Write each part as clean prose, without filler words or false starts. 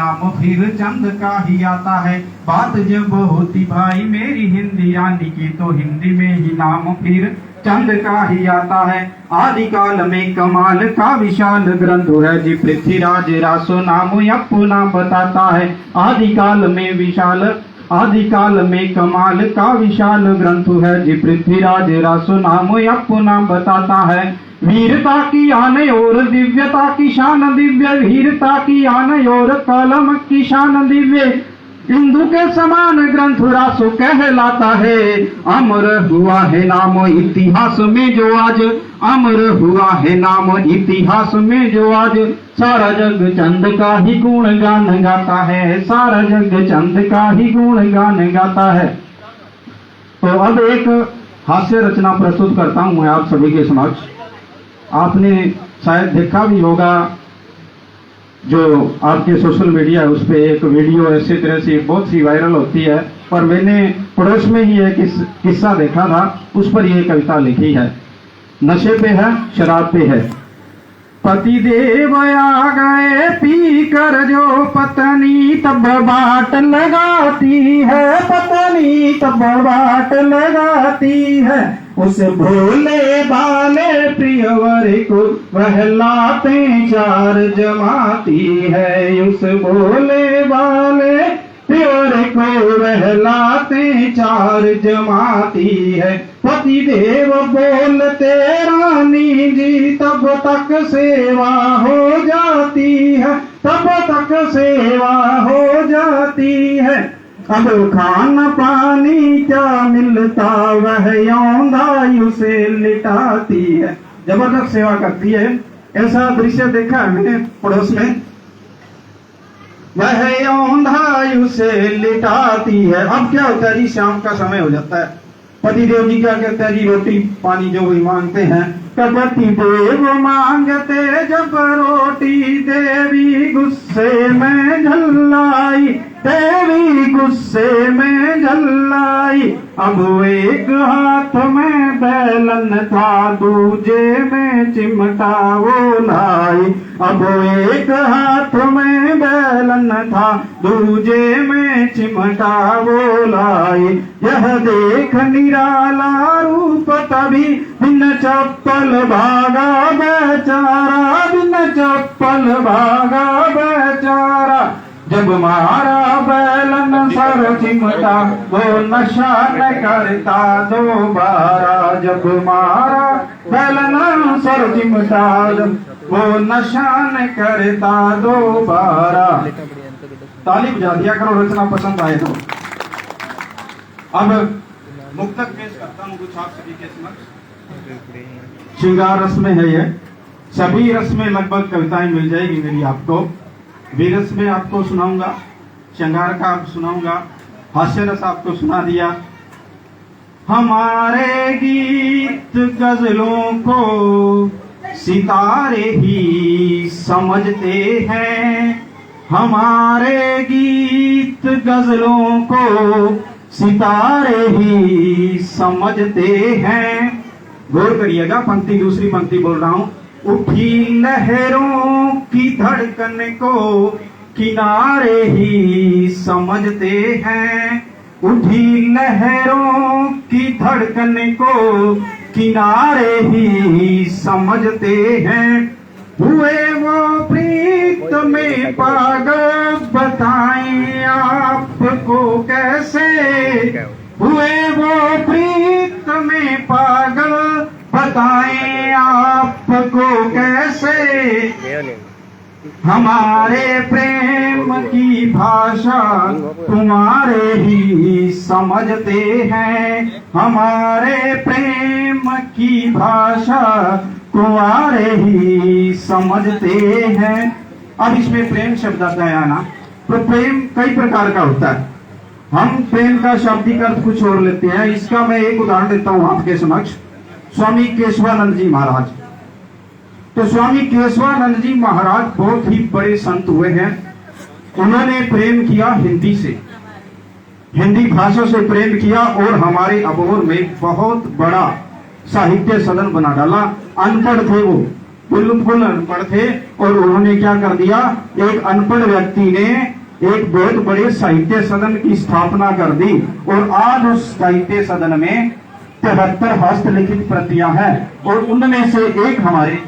नाम फिर चंद का ही आता है। बात जब होती भाई मेरी हिंदी रानी की, तो हिंदी में ही नाम फिर चंद का ही आता है। आदिकाल में कमाल का विशाल ग्रंथ है जी, पृथ्वीराज रासो नाम अपना बताता है। आदिकाल में कमाल का विशाल ग्रंथ है जी, पृथ्वीराज रासो नाम अपना बताता है। वीरता की आन और दिव्यता की शान दिव्य, वीरता की आन और कलम की शान दिव्य, हिंदू के समान ग्रंथ रासो कहलाता है। अमर हुआ है नाम इतिहास में जो आज, अमर हुआ है नाम इतिहास में जो आज, सारा जग चंद का ही गुणगान गाता है, सारा जग चंद का ही गुणगान गाता है। तो अब एक हास्य रचना प्रस्तुत करता हूं मैं आप सभी के समक्ष। आपने शायद देखा भी होगा, जो आपके सोशल मीडिया है उस पर एक वीडियो ऐसी तरह से बहुत सी वायरल होती है, और मैंने पड़ोस में ही एक किस्सा देखा था, उस पर यह कविता लिखी है। नशे पे है, शराब पे है। पति देव आ गए पी कर जो, पत्नी तब बाट लगाती है, पत्नी तब बाट लगाती है। उस भोले बाले प्रियवर को बहलाते चार जमाती है, उस भोले बाले प्रियवर को बहलाते चार जमाती है। पति देव बोलते रानी जी, तब तक सेवा हो जाती है, तब तक सेवा हो जाती है। अब खाना पानी क्या मिलता, वह यौंदायु से लिटाती है। जबरदस्त सेवा करती है, ऐसा दृश्य देखा है मैंने पड़ोस में। वह यौंदायु से लिटाती है। अब क्या होता है जी, शाम का समय हो जाता है, पति देव जी क्या कहते हैं जी, रोटी पानी जो भी मांगते हैं। पति देव मांगते जब रोटी, देवी गुस्से में झल्लाई, देवी गुस्से में झल्लाई। अब एक हाथ में बैलन था, दूजे में चिमटा वो लाई। अब एक हाथ में बैलन था, दूजे में चिमटा वो लाई। यह देख निराला रूप तभी, बिन चप्पल भागा बेचारा, बिन चप्पल भागा बेचारा। जब मारा बैलन सर चिमटा, वो नशा न करता दोबारा। जब मारा बैलन सर चिमटा, वो नशा न करता दोबारा। ताली बजा दिया करो रचना पसंद आए तो। अब मुक्तक पेश करता हूँ कुछ आप सभी के समक्ष। श्रृंगार रस में है ये, सभी रस में लगभग कविताएं मिल जाएगी मेरी आपको। वीरस में आपको सुनाऊंगा, श्रृंगार का सुनाऊंगा, हास्य रस आपको सुना दिया। हमारे गीत गजलों को सितारे ही समझते हैं, हमारे गीत गजलों को सितारे ही समझते हैं। गौर करिएगा, पंक्ति दूसरी पंक्ति बोल रहा हूं। उठी लहरों की धड़कन को किनारे ही समझते हैं, उठी लहरों की धड़कन को किनारे ही समझते हैं। हुए वो प्रीत में पागल, बताएं आपको कैसे, हुए वो प्रीत में पागल, बताएं आपको कैसे। हमारे प्रेम की भाषा तुम्हारे ही समझते हैं, हमारे प्रेम की भाषा तुम्हारे ही समझते हैं। अब इसमें प्रेम शब्द आता है ना, तो प्रेम कई प्रकार का होता है। हम प्रेम का शाब्दिक अर्थ कुछ और लेते हैं। इसका मैं एक उदाहरण देता हूं आपके समक्ष। स्वामी केशवानंद जी महाराज, तो स्वामी केशवानंद जी महाराज बहुत ही बड़े संत हुए हैं। उन्होंने प्रेम किया हिंदी से, हिंदी भाषा से प्रेम किया, और हमारे अबोहर में बहुत बड़ा साहित्य सदन बना डाला। अनपढ़ थे वो, बिल्कुल अनपढ़ थे और उन्होंने क्या कर दिया, एक अनपढ़ व्यक्ति ने एक बहुत बड़े साहित्य सदन की स्थापना कर दी और आज उस साहित्य सदन में 73 हस्तलिखित प्रतियां हैं और उनमें से एक हमारे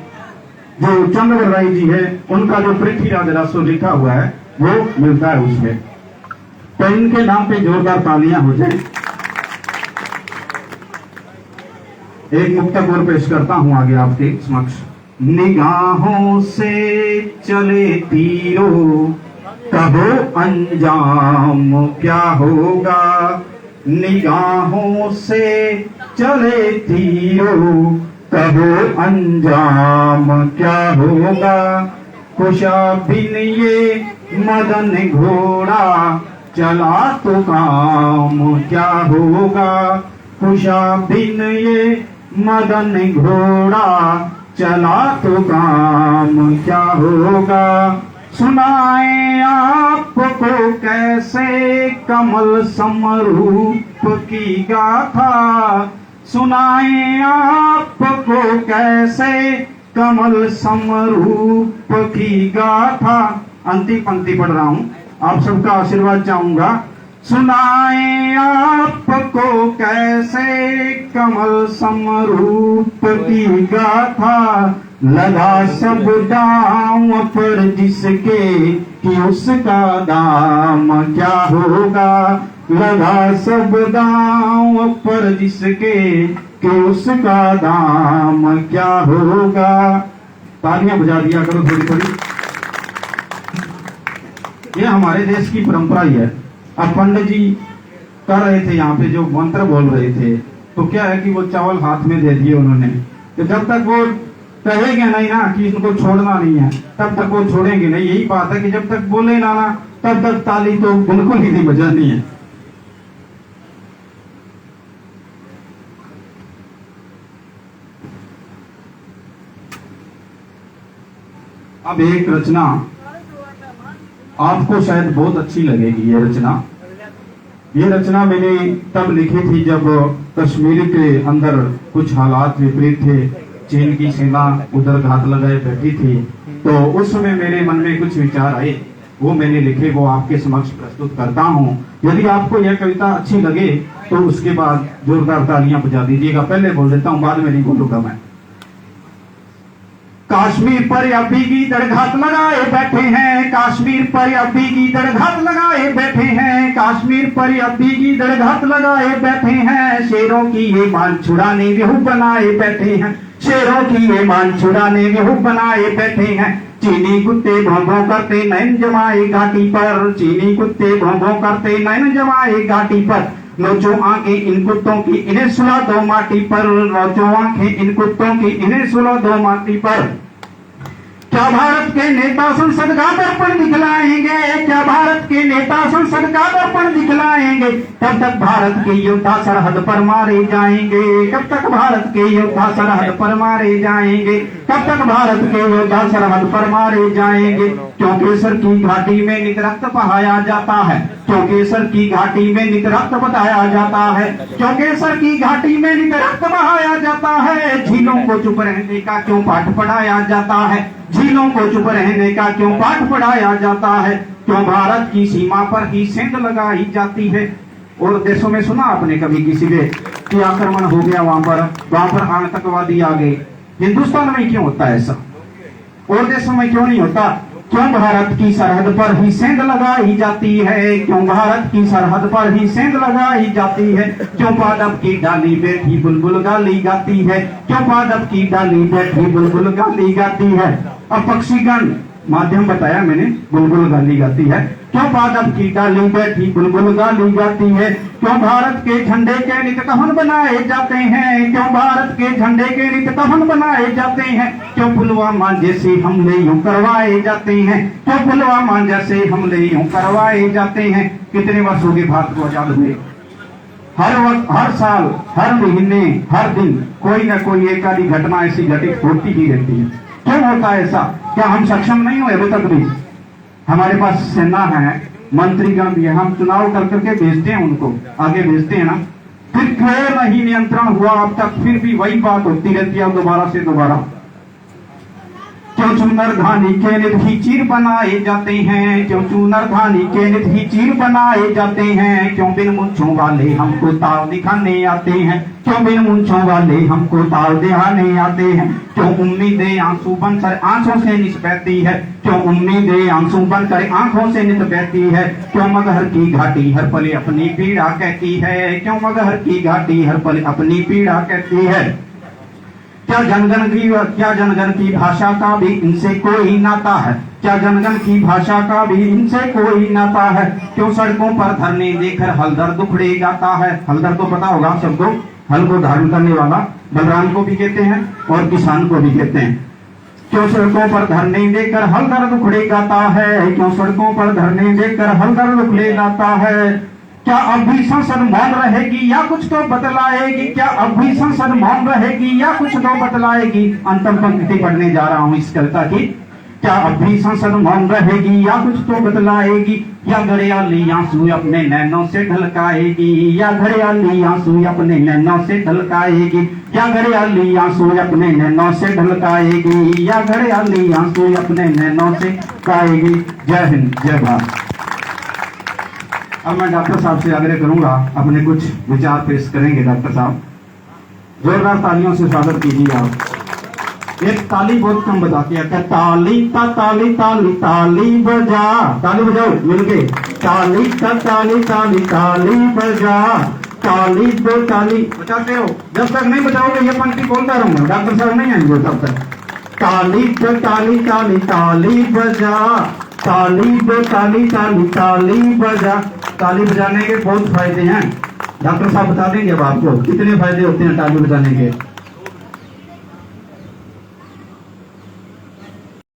जो चंद्र राय जी है उनका जो पृथ्वीराज रासो लिखा हुआ है वो मिलता है उसमें। तो इनके नाम पे जोरदार तालियां हो जाए। एक मुक्तक और पेश करता हूं आगे आपके समक्ष। निगाहों से चले तीरों कहो अंजाम क्या होगा, निगाहों से चले तीरों कहो अंजाम क्या होगा, कुशा बिन ये मदन घोड़ा चला तो काम क्या होगा, कुशा बिन ये मदन घोड़ा चला तो काम क्या होगा। सुनाए आपको कैसे कमल समरूप की गाथा, सुनाए आपको कैसे कमल समरूप की गाथा। अंतिम पंक्ति पढ़ रहा हूं, आप सबका आशीर्वाद चाहूंगा। सुनाए आपको कैसे कमल समरूप की गाथा, लगा सब दाम पर जिसके कि उसका दाम क्या होगा, लगा सब दाम पर जिसके कि उसका दाम क्या होगा। तालियां बजा दिया करो थोड़ी थोड़ी। ये हमारे देश की परंपरा ही है। अब पंडित जी कर रहे थे यहाँ पे जो मंत्र बोल रहे थे, तो क्या है कि वो चावल हाथ में दे दिए उन्होंने, तो जब तक वो कहेंगे नहीं ना कि इनको छोड़ना नहीं है तब तक वो छोड़ेंगे नहीं। यही बात है कि जब तक बोले ना तब तक ताली तो बिल्कुल ही नहीं बजानी है। अब एक रचना आपको शायद बहुत अच्छी लगेगी। ये रचना मैंने तब लिखी थी जब कश्मीर के अंदर कुछ हालात विपरीत थे, चीन की सेना उधर घात लगाए बैठी थी, तो उस समय मेरे मन में कुछ विचार आए, वो मैंने लिखे, वो आपके समक्ष प्रस्तुत करता हूँ। यदि आपको यह कविता अच्छी लगे तो उसके बाद जोरदार तालियां बजा दीजिएगा। पहले बोल देता हूँ, बाद में नहीं बोलूंगा मैं। काश्मीर पर अभी गीदड़ घात लगाए बैठे हैं, काश्मीर पर अभी गीदड़ घात लगाए बैठे हैं, काश्मीर पर अभी गीदड़ घात लगाए बैठे हैं, शेरों की ये मान छुड़ाने गेहूं बनाए बैठे हैं, शेरों की ये मान छुड़ाने गेहूं बनाए बैठे हैं। चीनी कुत्ते भौं करते नैन जमाए घाटी पर, चीनी कुत्ते भौं करते नैन जमाए घाटी पर, लोचो आंखें इन कुत्तों की इन्हें सुला दो माटी पर, लोचो आंखें इन कुत्तों की इन्हें सुला दो माटी पर। क्या भारत के नेता संसद का दर्पण दिखलाएंगे, क्या भारत के नेता संसद का दर्पण दिखलाएंगे, तब तक भारत के योद्धा सरहद पर मारे जाएंगे, कब तक भारत के योद्धा सरहद पर मारे जाएंगे, कब तक भारत के योद्धा सरहद पर मारे जाएंगे। क्यों केसर की घाटी में नित रक्त बहाया जाता है, क्यों केसर की घाटी में नित रक्त बताया जाता है, क्यों केसर की घाटी में नित रक्त बहाया जाता है। झीलों को चुप रहने का क्यों पाठ पढ़ाया जाता है, झीलों को चुप रहने का क्यों पाठ पढ़ाया जाता है, क्यों भारत की सीमा पर ही सेंध लगाई जाती है। और देशों में सुना आपने कभी किसी पे कि आक्रमण हो गया वहां पर आतंकवादी आ गए, हिंदुस्तान में क्यों होता है ऐसा, और देशों में क्यों नहीं होता? क्यों भारत की सरहद पर ही सेंध लगाई जाती है, क्यों भारत की सरहद पर ही सेंध लगाई जाती है। क्यों पादप की डाली बैठी बुलबुल गाली गाती है, क्यों पादप की डाली बैठी बुलबुल गाली गाती है। अब पक्षीगण माध्यम बताया मैंने, बुलबुल गाली गाती है। क्यों पादप की डाली बैठी बुलबुल गाली गाती है। क्यों भारत के झंडे के नित कफन बनाए जाते हैं, क्यों भारत के झंडे के नित कफन बनाए जाते हैं। क्यों पुलवामा जैसे हमले यूं करवाए जाते हैं, क्यों पुलवामा जैसे हमले यूं करवाए जाते हैं। कितने वर्ष हो गए भारत को आजाद हुए, हर वक्त, हर साल, हर महीने, हर दिन कोई ना कोई एक आधी घटना ऐसी घटित होती ही रहती है। क्यों होता है ऐसा? क्या हम सक्षम नहीं हुए अभी तक भी? हमारे पास सेना है, मंत्रीगण भी है, हम चुनाव कर करके भेजते हैं, उनको आगे भेजते हैं ना, फिर क्यों नहीं नियंत्रण हुआ अब तक? फिर भी वही बात होती रहती है दोबारा से दोबारा। क्यों चूनर धानी के नित ही चीर बनाए जाते हैं, क्यों चूनर धानी के नित ही चीर बनाए जाते हैं, क्यों बिन मूंछों वाले हमको ताव दिखाने आते हैं, क्यों बिन मूंछों वाले हमको ताव दिखाने आते हैं, क्यों उम्मीदें आंसू बनकर आंखों से नित बहती है, क्यों उम्मीदें आंसू बनकर आंखों से नित बहती है, क्यों मगहर की घाटी हर पल अपनी पीड़ा कहती है, क्यों मगहर की घाटी हर पल अपनी पीड़ा कहती है। क्या जनगण की भाषा का भी इनसे कोई नाता है, क्या जनगण की भाषा का भी इनसे कोई नाता है, क्यों सड़कों पर धरने देकर हलदर दुखड़े गाता है। हलदर तो पता होगा सबको, हल को धारण करने वाला बलराम को भी कहते हैं और किसान को भी कहते हैं। क्यों सड़कों पर धरने देकर हलदर दुखड़े गाता है, क्यों सड़कों पर धरने देकर हलदर दुखड़े गाता है। क्या अब भी संसद मौन रहेगी या कुछ तो बतलाएगी, क्या अब भी संसद मौन रहेगी या कुछ तो बतलाएगी। अंतिम पंक्ति पढ़ने जा रहा हूं इस कविता की। क्या अब भी संसद मौन रहेगी या कुछ तो बतलाएगी, या घड़ियाली आंसू अपने नैनों से ढलकाएगी, या घड़ियाली आंसू अपने नैनों से ढलकाएगी, या घड़ियाली आंसू अपने नैनों से ढलकाएगी, या घड़ियाली आंसू अपने नैनों से ढलकाएगी। जय हिंद, जय भारत। अब मैं डॉक्टर साहब से आग्रह करूंगा, अपने कुछ विचार पेश करेंगे। डॉक्टर साहब जोरदार तालियों से स्वागत कीजिए आप। एक ताली बहुत कम बजाती है, क्या ताली ता ताली ताली ताली बजा, ताली बजाओ मिलके, ताली ता ताली ताली ताली बजा, ताली दो ताली बजाते हो। जब तक नहीं बजाओगे ये पंक्ति बोलता रहूंगा, डॉक्टर साहब नहीं आएंगे तब तक। ताली तो ताली ताली ताली बजा, ताली दो ताली ताली ताली बजा। ताली बजाने के बहुत फायदे हैं, डॉक्टर साहब बता देंगे अब आपको कितने फायदे होते हैं ताली बजाने के।